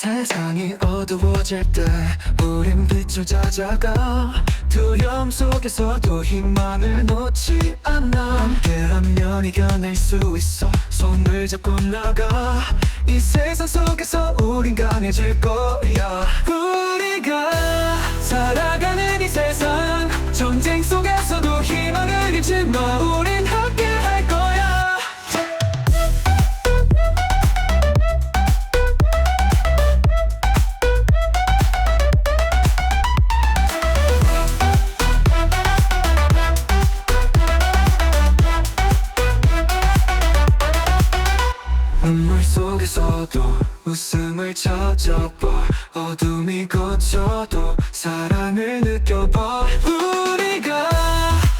세상이 어두워질 때 우린 빛을 찾아가 두려움 속에서도 희망을 놓지 않아 함께하면 이겨낼 수 있어 손을 잡고 나가 이 세상 속에서 우린 강해질 거야 우리가 살아가는 이 세상 전쟁 속에서도 희망을 잃지 마 우린 함께 할 거야 눈물 속에서도 웃음을 찾아봐 어둠이 걷혀도 사랑을 느껴봐 우리가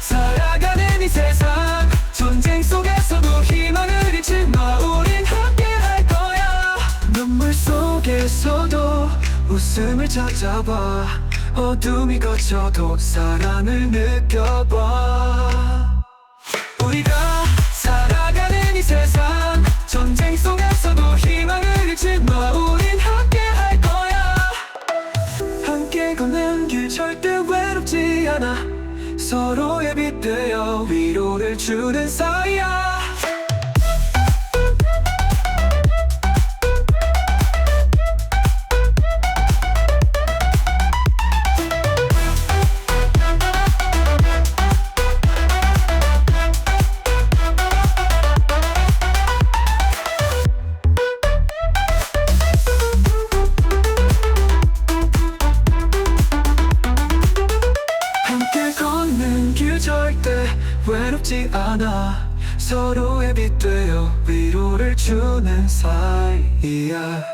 살아가는 이 세상 전쟁 속에서도 희망을 잃지 마 우린 함께 할 거야 눈물 속에서도 웃음을 찾아봐 어둠이 걷혀도 사랑을 느껴봐 우리가 살아가는 이 세상 전쟁 속에서도 희망을 잃지 마 우린 함께 할 거야 함께 걷는 길 절대 외롭지 않아 서로의 빛 되어 위로를 주는 사이야 외롭지 않아 서로의 빛 되어 위로를 주는 사이야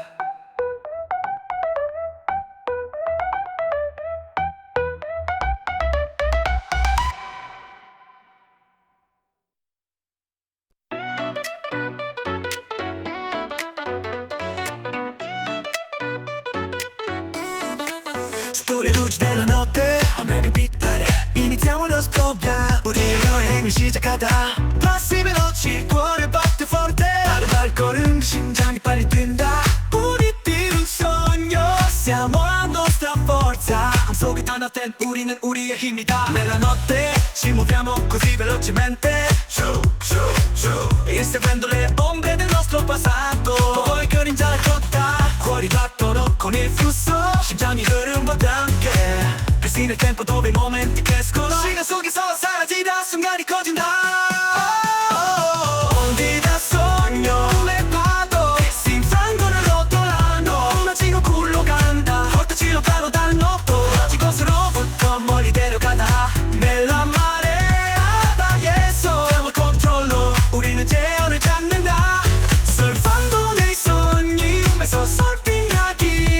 Storia luce della notte a me capitare iniziamo lo scoppia 우리 여행을 시작하다 passi veloci cuore batte forte 바로 발걸음 심장이 빨리 뛴다 우리 띄운 sogno siamo la nostra forza 속에 탄압된 우리는 우리의 힘이다 nella notte ci muoviamo così velocemente Giù giù giù inseguendo le ombre del nostro passato poi 그림자를 걷다 cuori battono con il flusso 심장이 흐름보다 함께 Persino il tempo dove i momenti crescono 시간 속에서 사라지다 순간이 커진다 Onde da sogno le pago si infrangono e rotolano 무너지고 굴러간다 헛되지로 바로 다른 높도 이곳으로부터 멀리 데려가다 nella marea 바다에서 il controllo 우리는 제어를 잡는다 surfando nei sogni 꿈에서 surfing하기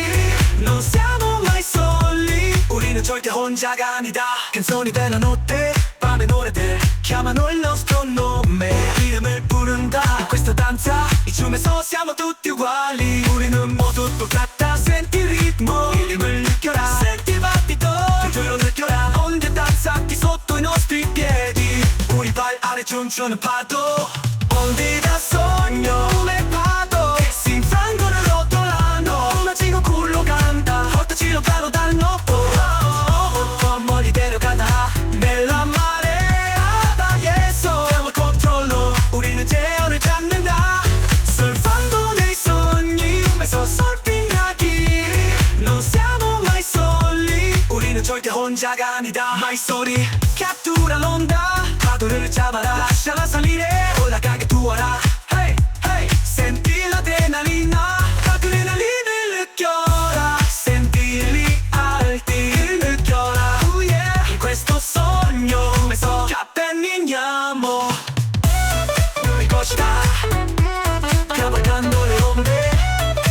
non siamo mai soli 우리는 절대 혼자가 아니다 canzoni della notte 밤의 노래들 chiamano il nostro nome 이름을 부른다 in questa danza 이 춤에서 siamo tutti uguali 우리는 모두 똑같다 senti il ritmo 이름을 느껴라 senti il battito tu lo 느껴라 onde danzanti sotto i nostri piedi 우리 발 아래 춤추는 파도 onde da sogno le pago si infrangono e rotolano 무너지고 굴러간다 헛되지로 바로 다른 높도 멀리 데려가다 nella marea 바다에서 il controllo 우리는 제어를 잡는다 surfando nei sogni 꿈에서 surfing하기 non siamo mai soli 우리는 절대 혼자가 아니다 mai soli cattura l'onda 파도를 잡아라 lasciala salire 올라가게 두어라 hey hey senti l'adrenalina l'adrenalin을 느껴라 sentirli alti 느껴라 oh yeah in questo sogno 꿈에서 camminiamo 우리 것이다 cavalcando le onde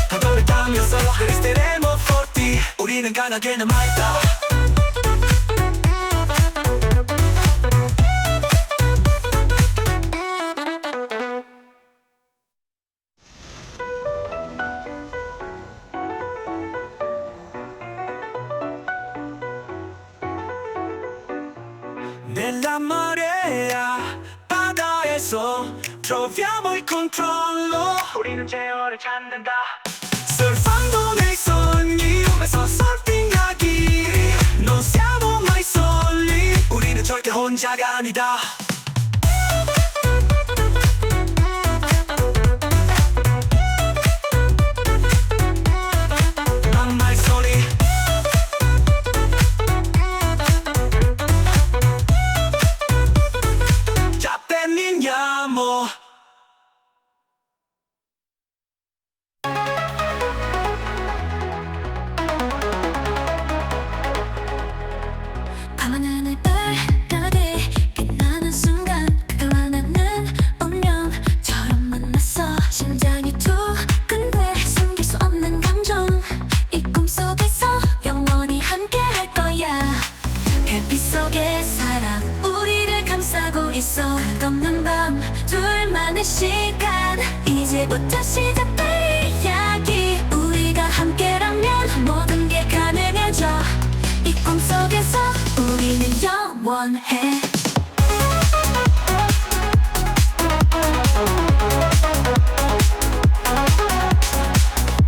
파도를 타면서 resteremo forti 우리는 강하게 남아있다 nella marea 바다에서 troviamo il controllo 우리는 제어를 찾는다 surfando nei 꿈속에서 설빙하기 Non siamo mai soli 우리는 절대 혼자가 아니다 막말 소리 잡대니냐모 밤하늘을 빨갛게 빛나는 순간 그와 나는 운명처럼 만났어 심장이 두근대 숨길 수 없는 감정 이 꿈속에서 영원히 함께 할 거야 햇빛 속의 사랑 우리를 감싸고 있어 끝없는 밤 둘만의 시간 이제부터 시작될 이야기 우리가 함께라면 모든 게 가능해져 이 꿈속에서 우리는 영원해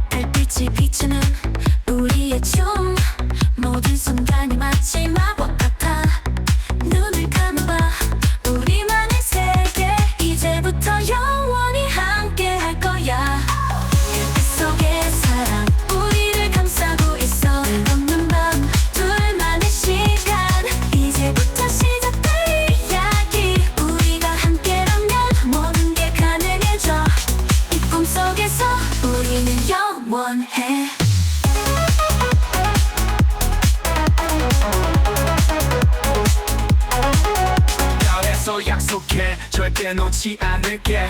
달빛이 비추는 우리의 춤 모든 순간이 마치 마법 같아 눈을 감아봐 우리만의 세계 이제부터 영원히 함께 할 거야 햇빛 속의 사랑 우리를 감싸고 있어 끝없는 밤 둘만의 시간 이제부터 시작될 이야기 우리가 함께라면 모든 게 가능해져 이 꿈속에서 우리는 영원해 그래서 약속해 절대 놓지 않을게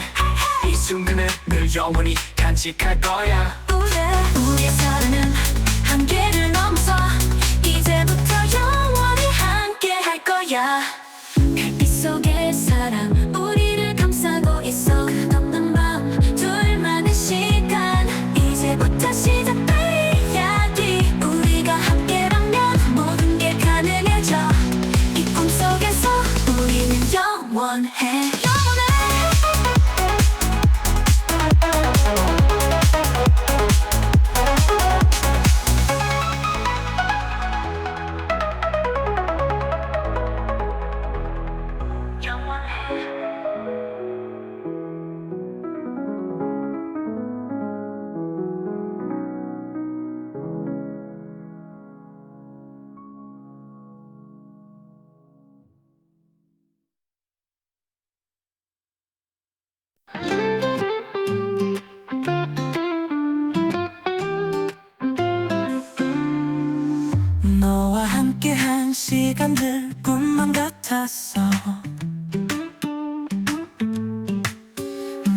이 순간을 늘 영원히 간직할 거야 우리의 사랑은 한계를 넘어서 이제부터 영원히 함께 할 거야 햇빛 속의 사랑 우리를 감싸고 있어 끝없는 밤 둘만의 시간 이제부터 시작될 이야기 우리가 함께라면 모든 게 가능해져 이 꿈속에서 우리는 영원해 너와 함께한 시간들 꿈만 같았어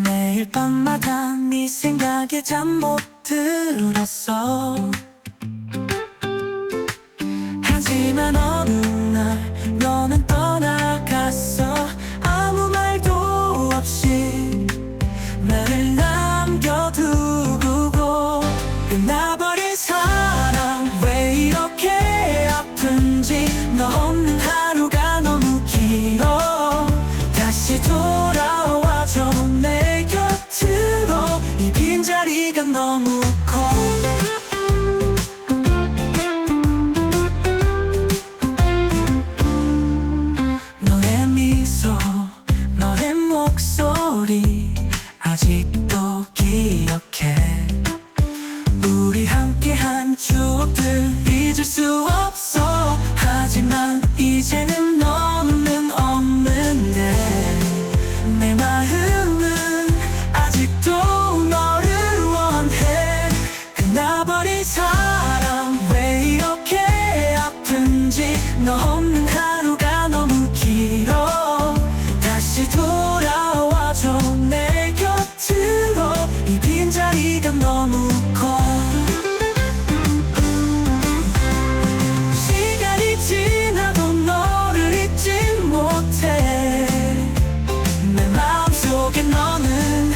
매일 밤마다 네 생각에 잠 못 들었어 하지만 어느 날 너는 떠나갔어 아무 말도 없이 나를 남겨두고 끝나버린 사랑 왜 이렇게 아픈지 너 없는 하루가 너무 길어 다시 돌아와줘 내 곁으로 이 빈자리가 너무 커 너의 미소 너의 목소리 아직도 기억해 우리 함께한 추억들 잊을 수 없어 하지만 이제는 너는 없는데 내 마음은 아직도 너를 원해 끝나버린 사랑 왜 이렇게 아픈지 너 없는 하루가 너무 길어 다시 돌아와줘 내 곁으로 이 빈자리가 너무 커 시간이 지나도 너를 잊지 못해 내 마음속에 너는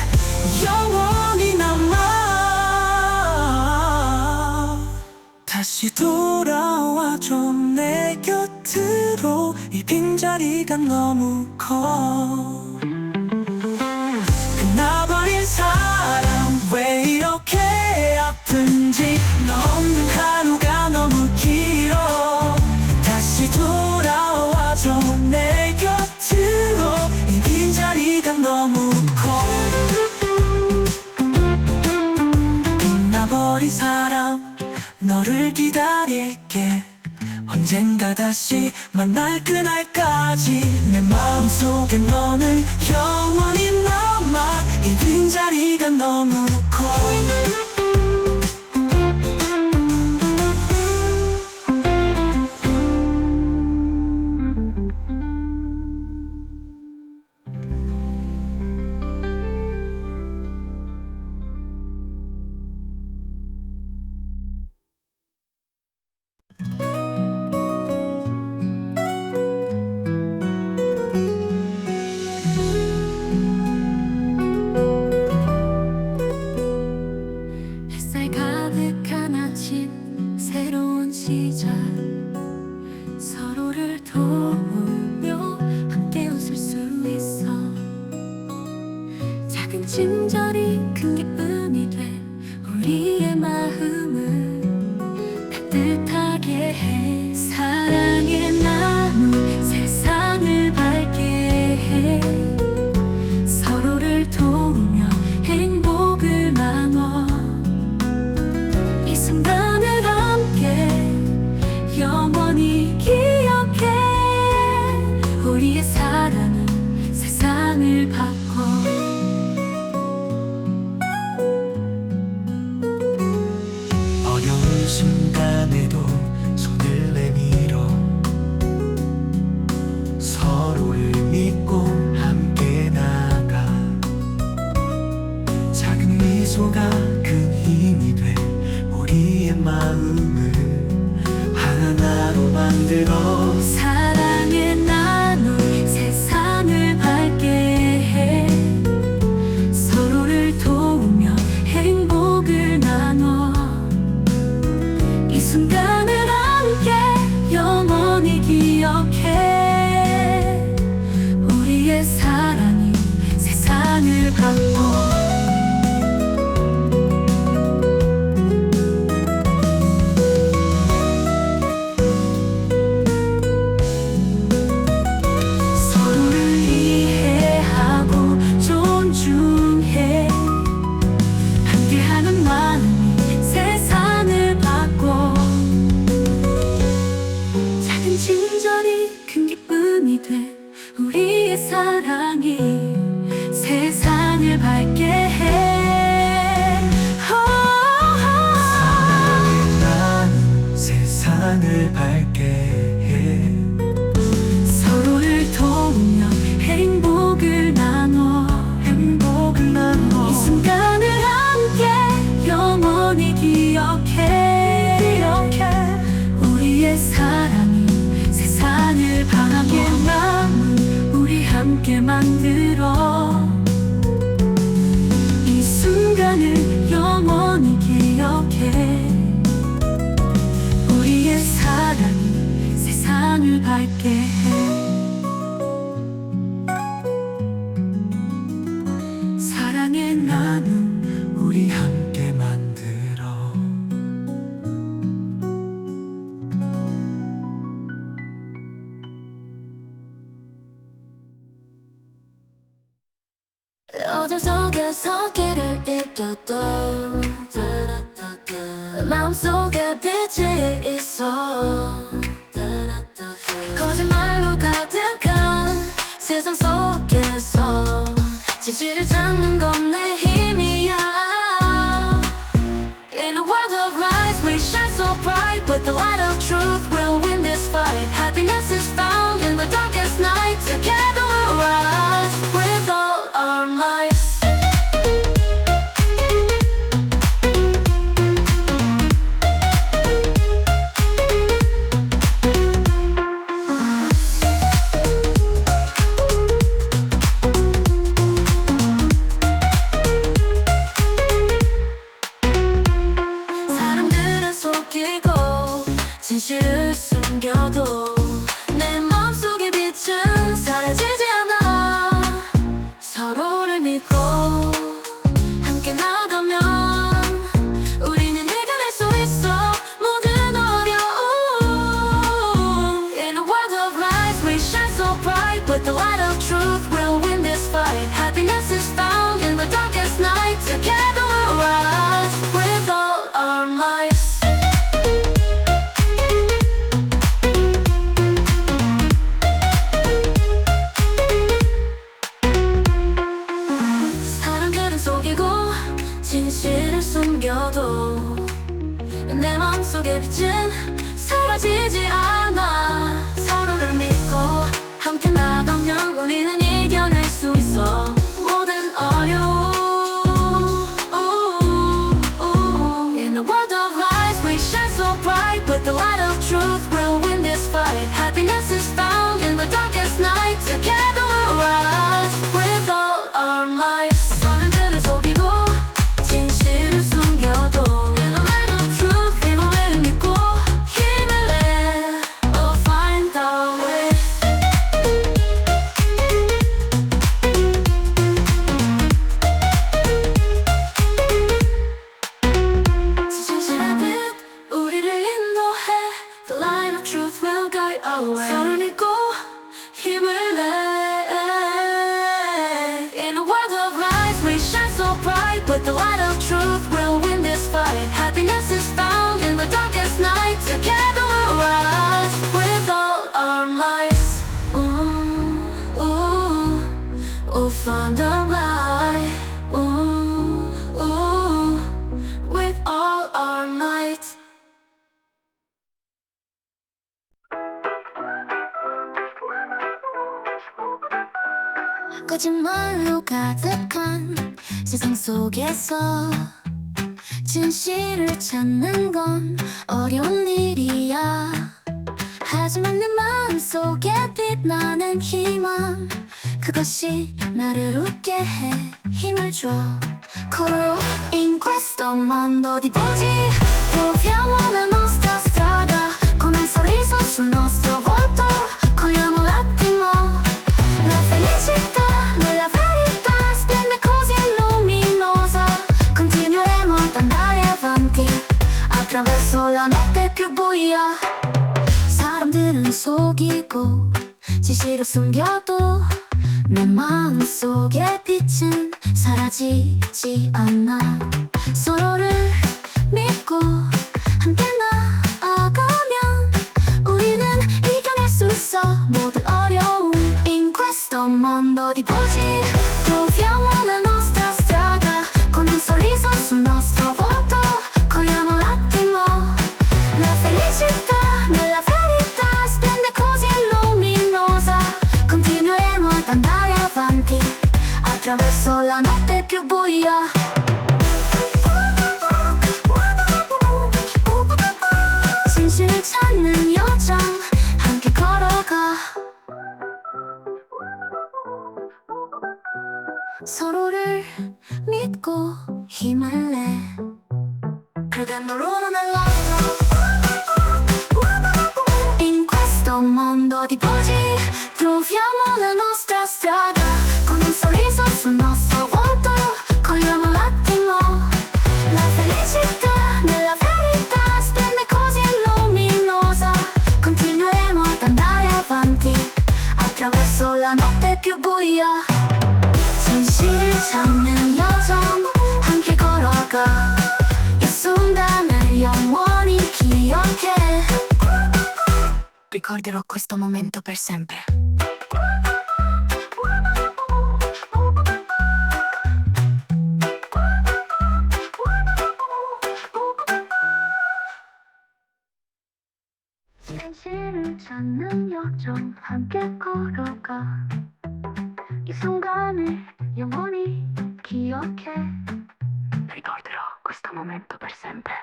영원히 남아 다시 돌아와줘 내 곁으로 이 빈자리가 너무 커 끝나버린 사랑 왜 이렇게 아픈지 너 없는 하루가 언젠가 다시 만날 그날까지 내 마음속에 너는 영원히 남아 이 빈자리가 너무 커 햇살 가득한 아침 새로운 시작 서로를 도우며 함께 웃을 수 있어 작은 친절이 큰 기쁨이 돼 우리의 마음을 따뜻하게 해 사랑의 나눔 세상을 밝게 해 서로를 도우며 행복을 나눠 이 순간을 함께 영원히 기억해 우리의 사랑은 세상을 바꿔 어려운 순간에도 손을 내밀어 서로를 믿고 함께 나가 작은 미소가 큰 힘이 돼 우리의 마음을 하나로 만들어 사랑의 나눔 세상을 밝게 해 서로를 도우며 행복을 나눠 이 순간을 함께 영원히 기억해 우리의 사랑이 세상을 바꿔 서로를 이해하고 존중해 함께하는 마음이 세상을 바꿔 작은 친절이 큰 기쁨이 돼 우리의 사랑이 세상을 밝게 해 사랑의 난 세상을 밝게 해 서로를 도우며 행복을 나눠 이 순간을 함께 영원히 기억해 우리의 사랑이 세상을 바라게 마음 우리 함께 만들어 이 순간을 영원히 기억해 우리의 사랑이 세상을 밝게 해 사랑의 나눔 우리 함께 만들어 어둠 속에서 길을 잃어도 마음속에 빛이 있어 거짓말로 가득한 세상 속에서 진실을 찾는 건 내 힘이야 In a world of lies we shine so bright But the light of truth will win this fight Happiness is found in the darkest night Together we'll rise with all our might 사람들은 속이고 진실을 숨겨도 내 마음속의 빛은 사라지지 않아 서로를 믿고 함께 나가면 우리는 해결할 수 있어 모든 어려움 In a world of lies we shine so bright But the light of truth will win this fight Happiness is found in the darkest night Together we'll rise with all our might But the light of truth will win this fight. Happiness is found in the darkest night. Together we'll rise with all our might. Ooh, ooh, we'll find our light. Ooh, ooh, with all our might. 거짓말로 가득한 세상 속에서 진실을 찾는 건 어려운 일이야. 하지만 내 마음속에 빛나는 희망, 그것이 나를 웃게 해 힘을 줘. Corro in questo mondo di bugie, proviamo la nostra strada con un sorriso sul nostro volto. Cogliamo l'attimo, la felicità nella verità splende così luminosa. Continueremo ad andare avanti attraverso la notte più buia. 사람들은 속이고 진실을 숨겨도 내 마음속의 빛은 사라지지 않아. 서로를 믿고 함께 나아가면 우리는 이겨낼 수 있어 모든 어려움. In questo mondo di bugie troviamo la nostra strada con un sorriso sul nostro volto. Cogliamo l'attimo, la felicità nella verità splende così luminosa. Continueremo ad andare avanti attraverso la notte più buia. 진실을 찾는 여정 함께 걸어가. 서로를 믿고 힘을 내. Credendo l'uno nell'altro. In questo mondo di bugie troviamo la nostra strada con un sorriso sul nostro volto. Cogliamo l'attimo, la felicità nella verità splende così luminosa. Continueremo ad andare avanti attraverso la notte più buia. 진실을 찾는 여정 함께 걸어가. 이 순간을 영원히 기억해. Ricorderò questo momento per sempre. 진실을 찾는 여정 함께 걸어가. 이 순간을 영원히 기억해. Ricorderò questo momento per sempre.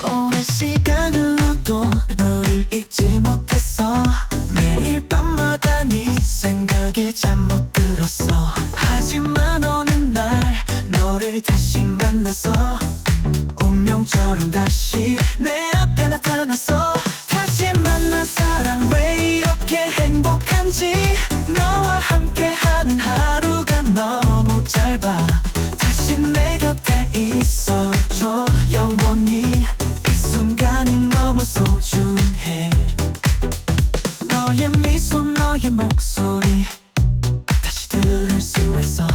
오랜 시간을 흘러도 너를 잊지 못했어. 매일 밤마다 네 생각이 잠 못 들었어. 하지만 어느 날 너를 다시 만나서 운명처럼 다시 내 앞에 나타났어. 다시 만난 사랑 왜 이렇게 행복한지. 너와 함께하는 하루가 너무 짧아. 다시 내 곁에 있어줘 영원히. 이 순간이 너무 소중해. 너의 미소 너의 목소리 다시 들을 수 있어.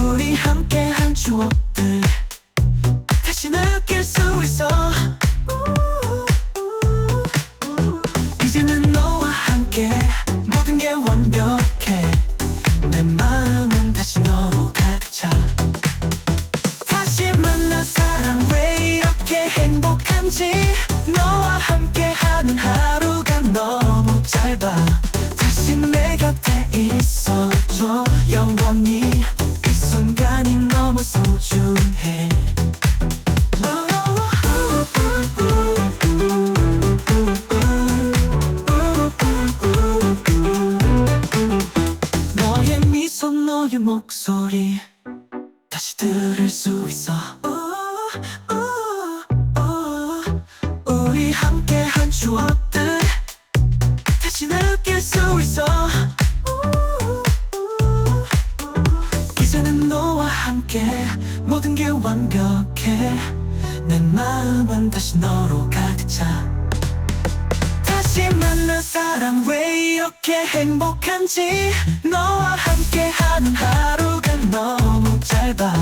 우리 함께한 추억들 다시 느낄 수 있어. 이제는 너와 함께 모든 게 완벽해. 내 마음은 다시 너로 가득 차. 다시 만난 사랑 왜 이렇게 행복한지. 너와 함께하는 하루가 너무 짧아. 다시 내 곁에 있어줘 영원히. 이 순간이 너무 소중해. 너의 미소 너의 목소리 다시 들을 수 있어. 우리 함께한 추억들 다시 느낄 수 있어. 이제는 너와 함께 모든 게 완벽해. 내 마음은 다시 너로 가득 차. 다시 만난 사람 왜 이렇게 행복한지. 너와 함께하는 하루가 너무 짧아.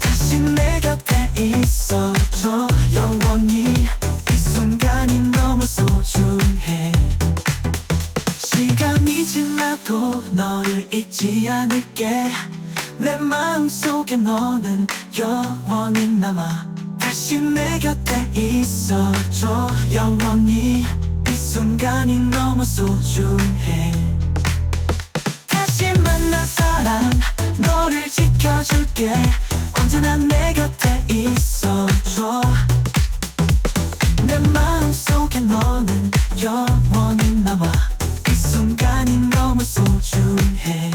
다시 내 곁에 있어줘 영원히. 이 순간이 너무 소중해. 시간이 지나도 너를 잊지 않을게. 내 마음속에 너는 영원히 남아. 다시 내 곁에 있어줘 영원히. 이 순간이 너무 소중해. 다시 만난 사람 너를 지켜줄게. 언제나 내 곁에 있어줘. 내 마음속에 너는 영원히 남아. 이 순간이 너무 소중해.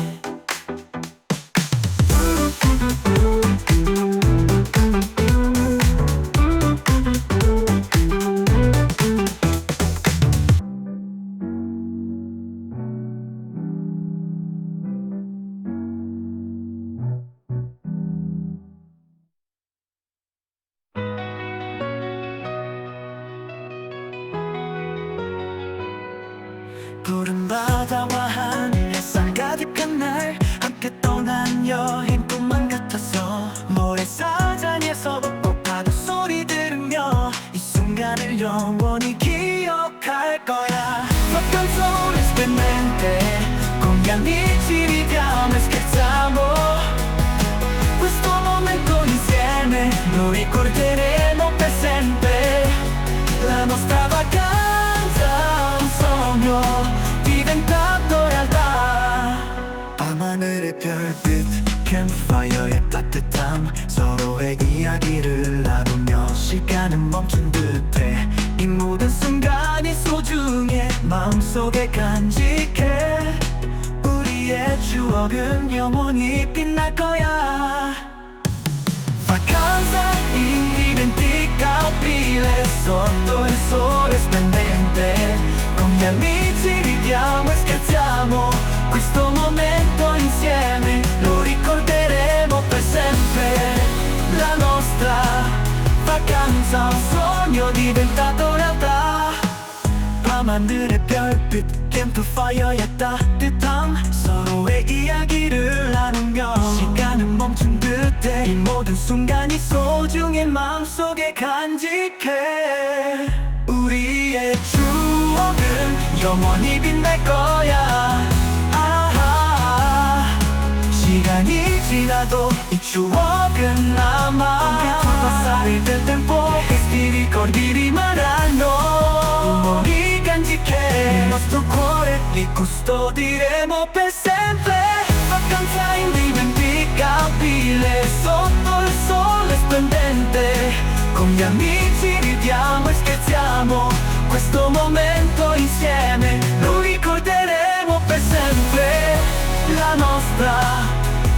푸른 바다와 하늘 햇살 가득한 날 함께 떠난 여행 꿈만 같았어. 모래사장에서 뽀뽀하는 소리 들으며 이 순간을 영원히 기억할 거야. Vacanza onestamente con gli amici ridiamo e scherziamo. Questo momento insieme lo ricorderemo per sempre. La nostra vacanza un sogno diventato realtà. 밤하늘의 별빛 캠프파이어의 따뜻함. 서로의 이야기를 나누며 시간은 멈춘 듯해. 이 모든 순간이 소중해. 마음속에 간직해. 우리의 추억은 영원히 빛날 거야. Vacanza indimenticabile sotto il sole splendente. Con gli amici ridiamo e scherziamo. Questo momento insieme lo ricorderemo per sempre. La nostra vacanza un sogno diventato realtà. 밤하늘의 별빛 캠프파이어의 따뜻함. 서로의 이야기를 나누며 시간은 멈춘 듯해. 이 모든 순간이 소중해. 마음속에 간직해. 우리의 추억은 영원히 빛날 거야. 아하. 시간이 지나도 이 추억은 남아. Passare del tempo questi ricordi rimarranno. Umori 간직해. Il nostro cuore li custodiremo per sempre. Vacanza indimenticabile sotto il sole splendente. Con gli amici ridiamo e scherziamo. Questo momento insieme lo ricorderemo per sempre. La nostra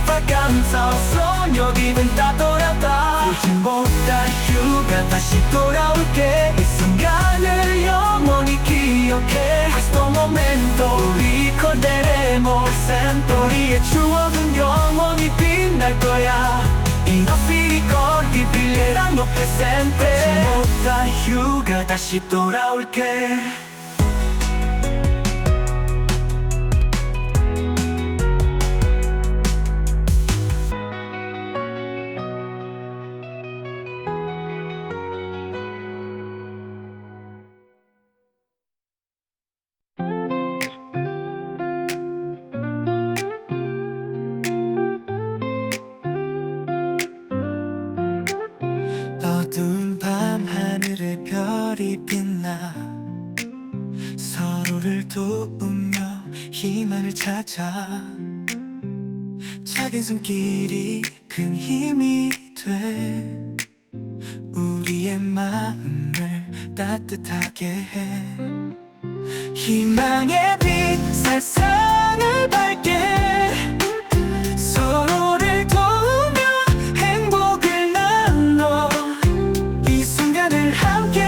vacanza un sogno diventato realtà. 울지 못할 휴가 다시 돌아올게. 이 순간을 영원히 기억해. Questo momento lo ricorderemo sempre. 우리의 추억은 영원히 빛날 거야. I nostri ricordi brilleranno per sempre. 울지 못할 휴가 다시 돌아올게. 어두운 밤 하늘에 별이 빛나. 서로를 도우며 희망을 찾아. 작은 손길이 큰 힘이 돼. 우리의 마음을 따뜻하게 해. 희망의 빛 세상을 밝게. 서로를 도우며 행복을 나눠. 이 순간을 함께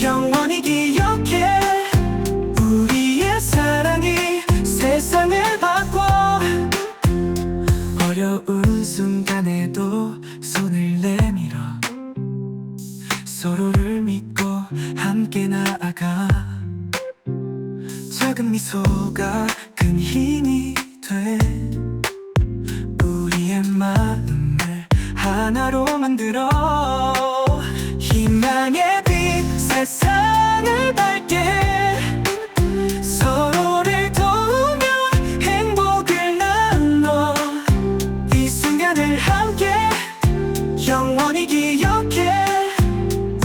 영원히 기억해. 우리의 사랑이 세상을 바꿔. 어려운 순간에도 손을 내밀어. 서로를 믿고 함께 나아가. 작은 미소가 큰 힘이 돼 우리의 마음을 하나로 만들어. 희망의 빛 세상을 밝게 서로를 도우며 행복을 나눠. 이 순간을 함께 영원히 기억해.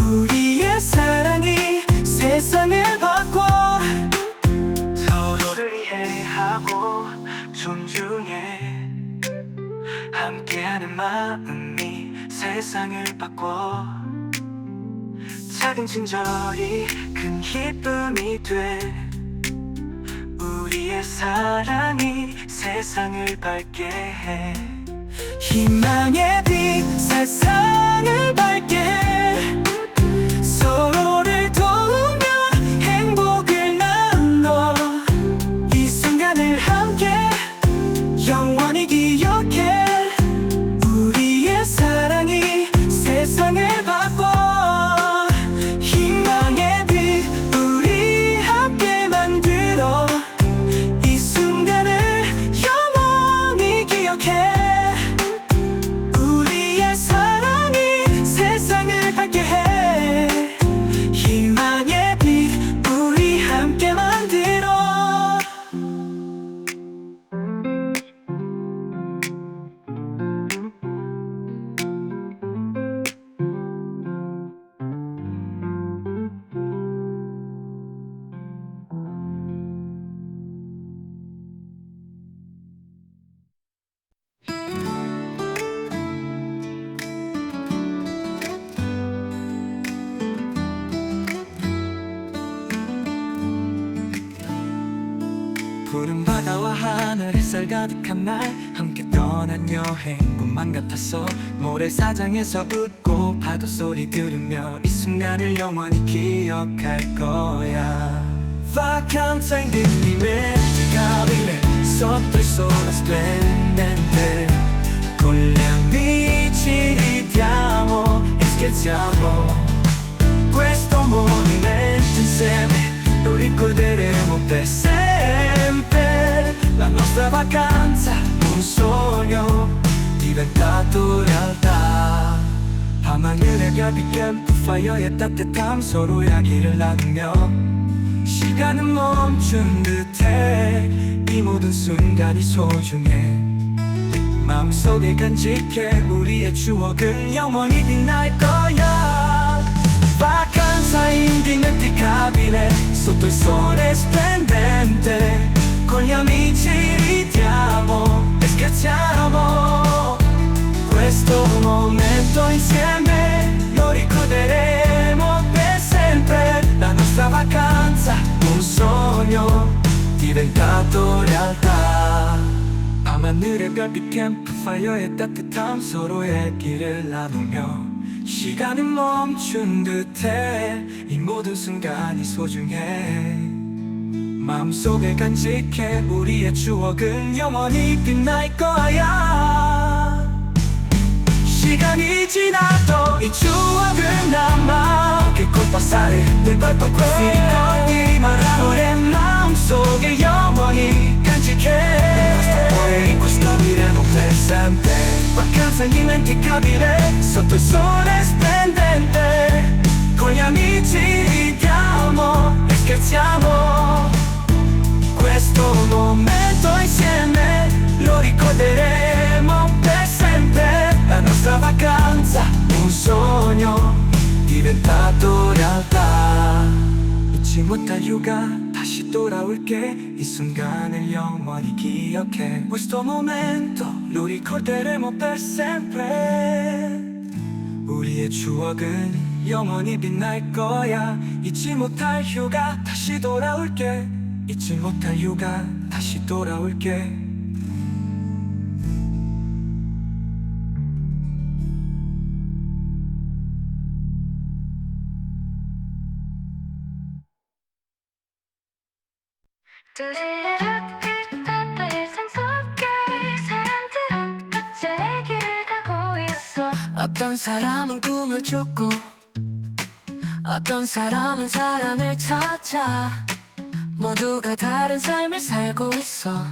우리의 사랑이 세상을 바꿔. 서로를 이해하고 존중해. 함께하는 마음이 세상을 바꿔. 작은 친절이 큰 기쁨이 돼. 우리의 사랑이 세상을 밝게 해. 희망의 빛 세상을 밝게 서로를 도우며 행복을 나눠. 이 순간을 함께 영원히 기억해. 우리의 사랑이 세상을 바꿔. 희망의 빛 우리 함께 만들어. 이 순간을 영원히 기억해. 우리의 사랑이 세상을 밝게 해. 희망의 빛 우리 함께 만들어. 푸른 바다와 하늘 햇살 가득한 날 함께 떠난 여행 꿈만 같았어. 모래사장에서 웃고 파도 소리 들으며 이 순간을 영원히 기억할 거야. Vacanza in indimenticabile sotto il sole splendente. Con gli amici ridiamo e scherziamo. Questo movimento insieme lo ricorderemo per sempre. La nostra vacanza, un sogno diventato realtà. 밤하늘의 별빛 캠프파이어의 따뜻함 서로 이야기를 나누며 시간은 멈춘 듯해. 이 모든 순간이 소중해. 마음속에 간직해. 우리의 추억은 영원히 빛날 거야. Vacanza indimenticabile sotto il sole splendente. Con gli amici ridiamo e scherziamo. Questo momento insieme lo ricorderemo per sempre. La nostra vacanza, un sogno diventato realtà. 밤하늘의 별빛 캠프파이어의 따뜻함 서로의 얘기를 나누며 시간이 멈춘 듯해. 이 모든 순간이 소중해. 마음속에 간직해. 우리의 추억은 영원히 빛날 거야. 시간이 지나도 이 추억은 남아. Che col passare del tempo questi ricordi marranno nel maum속에 영원히 간직해. In questo vivremo per sempre. Vacanza indimenticabile sotto il sole splendente. Con gli amici ridiamo e scherziamo. Questo momento insieme lo ricorderemo per sempre. La nostra vacanza, un sogno diventato realtà. 잊지 못할 휴가 다시 돌아올게. 이 순간을 영원히 기억해. Questo momento lo ricorderemo per sempre. 우리의 추억은 영원히 빛날 거야. 잊지 못할 휴가 다시 돌아올게. 잊지 못할 휴가 다시 돌아올게. 일상 속에 사람들은 각자 얘기를 하고 있어. 어떤 사람은 꿈을 쫓고 어떤 사람은 사랑을 찾아 모두가 다른 삶을 살고 있어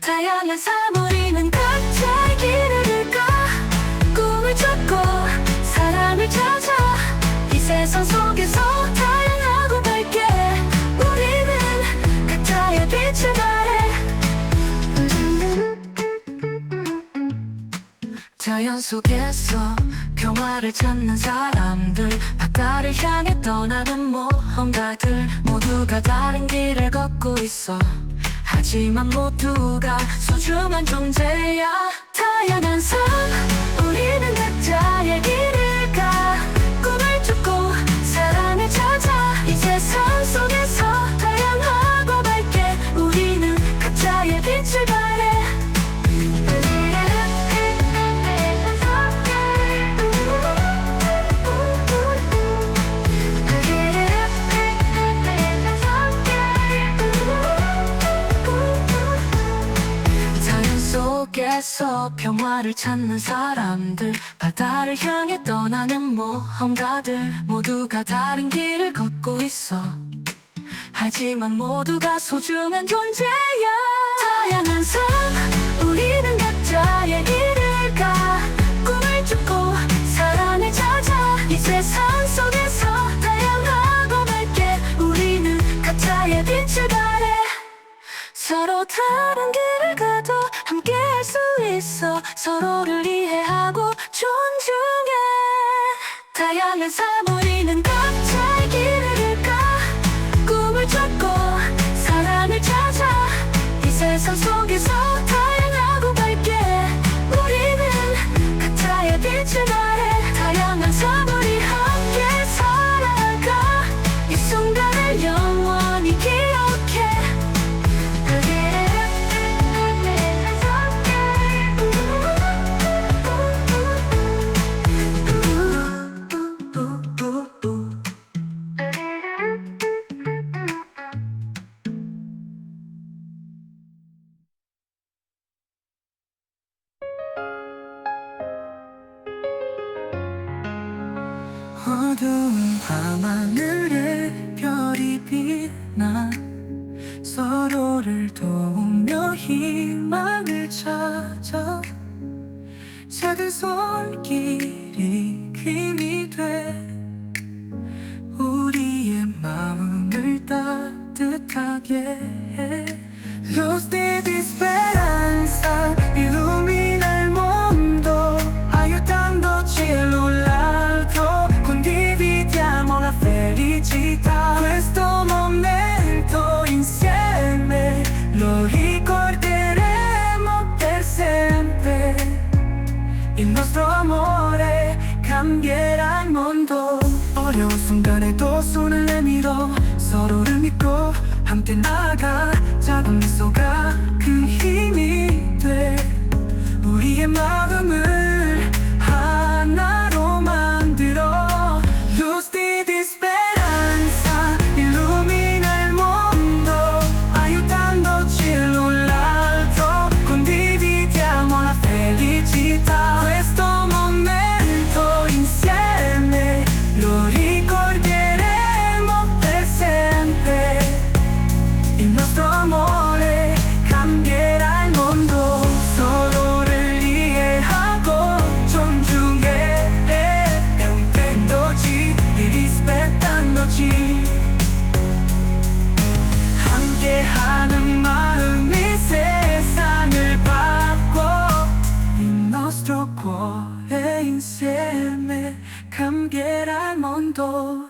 다양한 삶 우리는 각자의 길을 가 꿈을 쫓고 사랑을 찾아 이 세상 속에서 다양하고 밝게 우리는 각자의 빛을 발해 자연 속에서 평화를 찾는 사람들 바다를 향해 떠나는 모험가들 모두가 다른 길을 걷고 있어 하지만 모두가 소중한 존재야 다양한 삶 우리는 각자의 길을 가 꿈을 쫓고 사랑을 찾아 이 세상 속에서 다양하고 밝게 우리는 각자의 빛을 발해 속에서 평화를 찾는 사람들 바다를 향해 떠나는 모험가들 모두가 다른 길을 걷고 있어 하지만 모두가 소중한 존재야 다양한 삶 우리는 각자의 길을 가 꿈을 쫓고 사랑을 찾아 이 세상 속에서 다양하고 밝게 우리는 각자의 빛을 발해 서로 다른 길을 가도 함께 할 수 있어 서로를 이해하고 존중해 다양한 삶 우리는 각자의 길을 가 꿈을 쫓고 사랑을 찾아 이 세상 속에서 다양하고 밝게 우리는 각자의 빛을 발해 다양한 삶 우리 함께 살아가 이 순간을 영원히 기억해 어두운 밤하늘에 별이 빛나 서로를 도우며 희망을 찾아 작은 손길이 힘이 돼 우리의 마음을 따뜻하게 해 Luz de esperanza ilumina el mundo aiutandoci a l'alto condividiamo la felicità questo momento insieme lo ricorderemo per sempre il nostro amore cambierà il mondo 어려운 순간에도 손을 내밀어 서로를 믿고 함께 나가 작은 미소가 큰 힘이 돼 우리의 마음을 하나로 만들어 Luz de esperanza ilumina el mundo aiutandoci a l'alto condividiamo la felicità questo momento insieme lo ricorderemo per sempre il nostro amore cambierà il mondo 서로를 이해하고 존중해 entendoci e rispettandoci 함께하는 마음이 세상을 바꿔 il nostro cuore insieme cambierà il mondo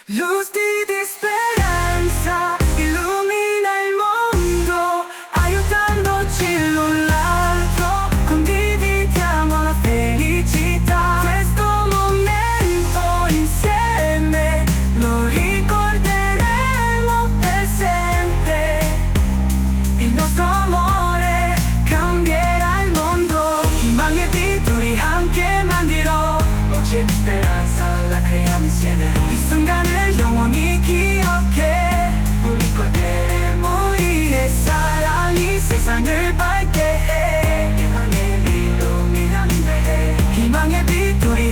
Luz de esperanza illumina il mondo aiutandoci l'alto condividiamo la felicità questo momento insieme lo ricorderemo per sempre il nostro amore cambierà il mondo 희망의 빛 우리 함께 만들어 Luz de esperanza la creamos insieme 이 순간을 영원히 기억해 우리 거대모 우리의 사랑이 세상을 밝게 해 희망의 빛 우리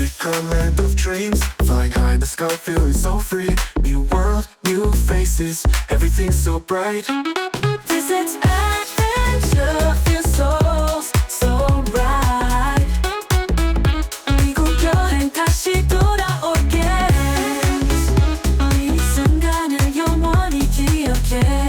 America, land of dreams. Flying high in the sky, feeling so free. New world, new faces, everything's so bright. This is adventure, feels so right. 미국 여행 다시 돌아올게. 이 순간을 영원히 기억해.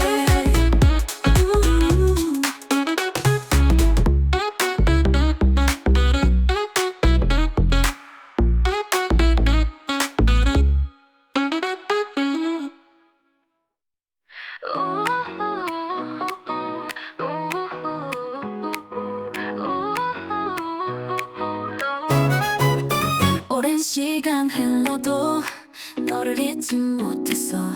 오랜 시간 흘러도 너를 잊지 못했어.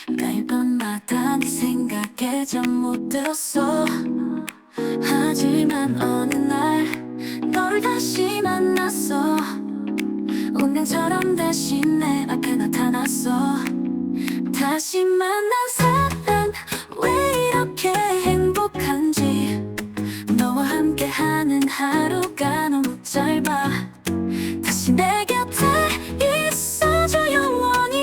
매일 밤마다 네 생각에 잠 못 들었어. 하지만 어느 날 너를 다시 만났어. 운명처럼 대신 내 앞에 나타났어. 다시 만난 사람 왜 이렇게 행복한지. 너와 함께하는 하루가 너무 짧아. 다시 내 곁에 있어줘 영원히.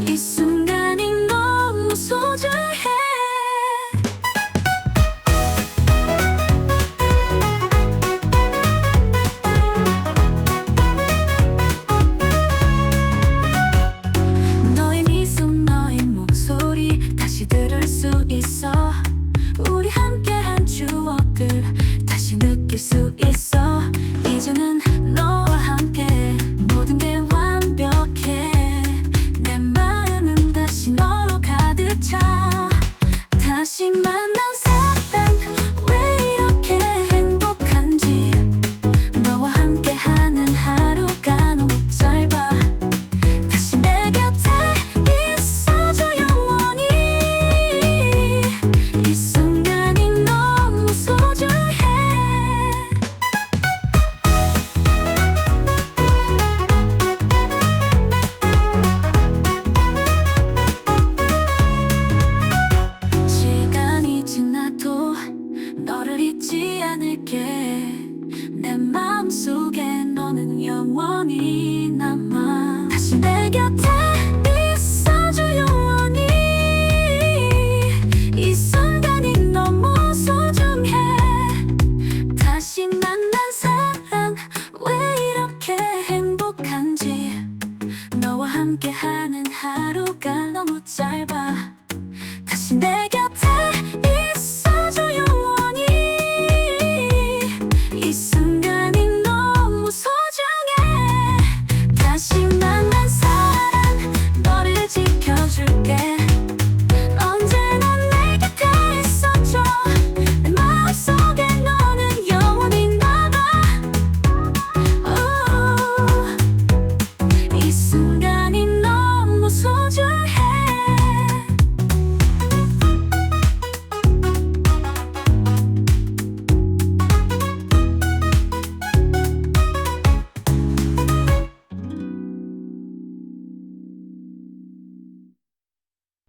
이 순간이 너무 소중해. 너의 미소 너의 목소리 다시 들을 수 있어. 우리 함께한 추억들 다시 느낄 수 있어. 이제는 너와 함께 모든 게 완벽해. 내 마음은 다시 너로 가득 차. 다시 만난 사람 왜 이렇게 행복한지. 너와 함께하는 하루가 너무 짧아. 다시 내 곁에 있어줘 영원히. 이 순간이 너무 소중해. 시간이 지나도 너를 잊지 않을게. 내 마음속에 너는 영원히 남아.